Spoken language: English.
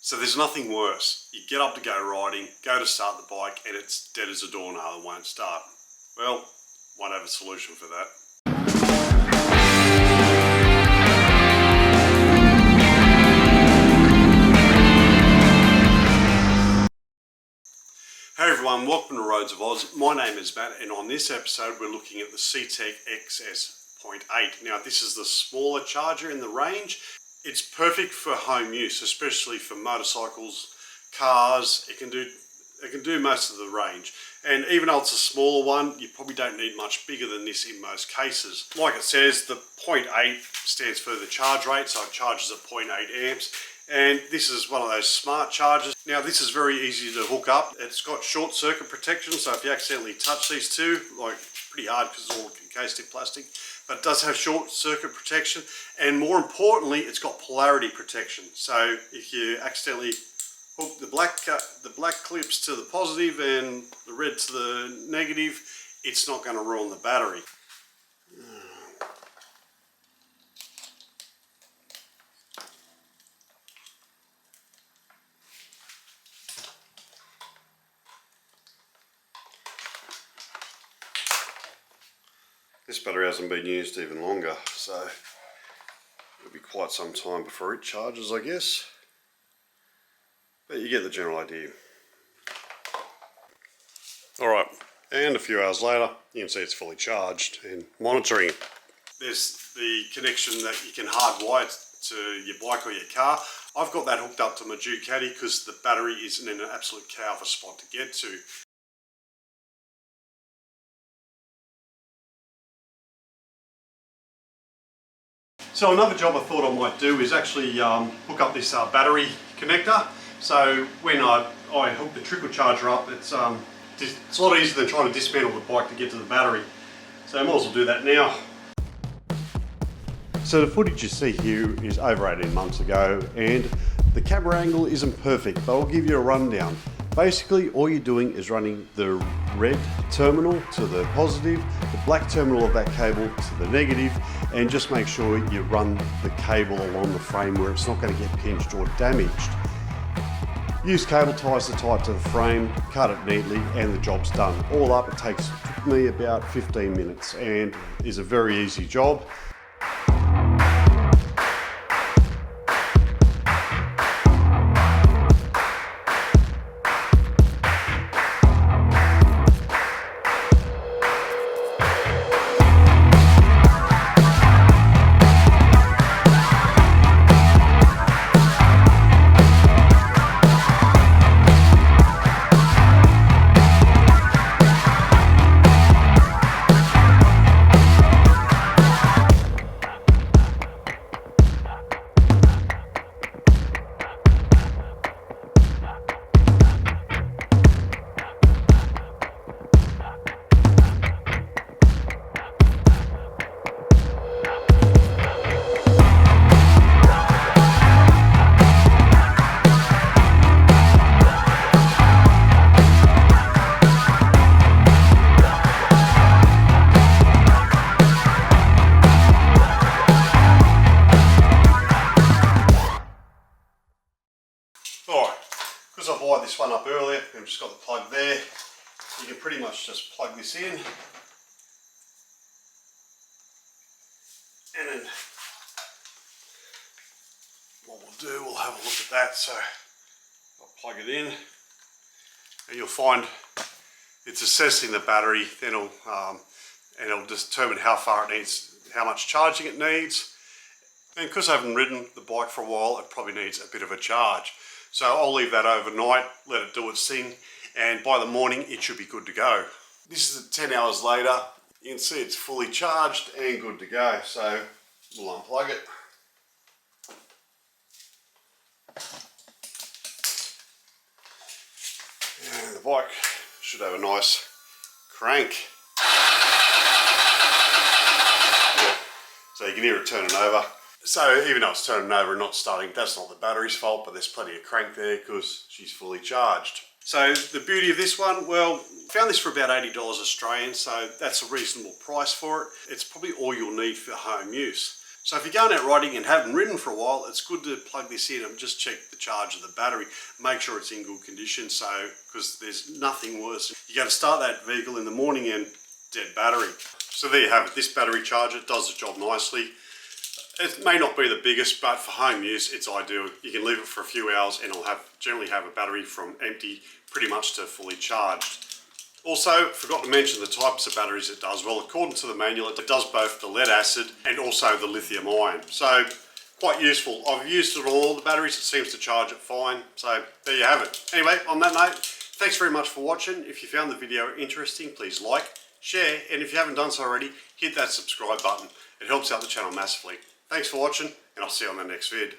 So there's nothing worse. You get up to go riding, go to start the bike, and it's dead as a doornail and won't start. Well, might have a solution for that. Hey everyone, welcome to Roads of Oz. My name is Matt, and on this episode we're looking at the C-TEK XS 0.8. Now this is the smaller charger in the range. It's perfect for home use, especially for motorcycles, cars. It can do most of the range. And even though it's a smaller one, you probably don't need much bigger than this in most cases. Like it says, the 0.8 stands for the charge rate, so it charges at 0.8 amps. And this is one of those smart chargers. Now this is very easy to hook up. It's got short circuit protection, so if you accidentally touch these two, like pretty hard because it's all encased in plastic, but it does have short circuit protection, and more importantly it's got polarity protection. So if you accidentally hook the black clips to the positive and the red to the negative, it's not going to ruin the battery. This battery hasn't been used even longer, so it'll be quite some time before it charges, I guess. But you get the general idea. Alright, and a few hours later, you can see it's fully charged and monitoring. There's the connection that you can hardwire to your bike or your car. I've got that hooked up to my Ducati because the battery isn't in an absolute cow of a spot to get to. So another job I thought I might do is actually hook up this battery connector. So when I hook the trickle charger up, it's a lot easier than trying to dismantle the bike to get to the battery. So I might as well do that now. So the footage you see here is over 18 months ago, and the camera angle isn't perfect, but I'll give you a rundown. Basically, all you're doing is running the red terminal to the positive, the black terminal of that cable to the negative, and just make sure you run the cable along the frame where it's not going to get pinched or damaged. Use cable ties to tie it to the frame, cut it neatly, and the job's done. All up, it took me about 15 minutes and is a very easy job. Alright, because I wired this one up earlier, I've just got the plug there. You can pretty much just plug this in. And then what we'll do, we'll have a look at that. So I'll plug it in, and you'll find it's assessing the battery, then it'll determine how far it needs, how much charging it needs. And because I haven't ridden the bike for a while, it probably needs a bit of a charge. So I'll leave that overnight, let it do its thing, and by the morning it should be good to go. This is 10 hours later. You can see it's fully charged and good to go. So we'll unplug it. And the bike should have a nice crank. Yeah. So you can hear it turning over. So even though it's turning over and not starting, that's not the battery's fault, but there's plenty of crank there because she's fully charged. So the beauty of this one, well, I found this for about $80 Australian, so that's a reasonable price for it. It's probably all you'll need for home use. So if you're going out riding and haven't ridden for a while, it's good to plug this in and just check the charge of the battery. Make sure it's in good condition, because there's nothing worse. You got to start that vehicle in the morning and dead battery. So there you have it. This battery charger does the job nicely. It may not be the biggest, but for home use, it's ideal. You can leave it for a few hours and it'll generally have a battery from empty pretty much to fully charged. Also, forgot to mention the types of batteries it does. Well, according to the manual, it does both the lead acid and also the lithium ion. So, quite useful. I've used it on all the batteries. It seems to charge it fine. So, there you have it. Anyway, on that note, thanks very much for watching. If you found the video interesting, please like, share, and if you haven't done so already, hit that subscribe button. It helps out the channel massively. Thanks for watching, and I'll see you on the next vid.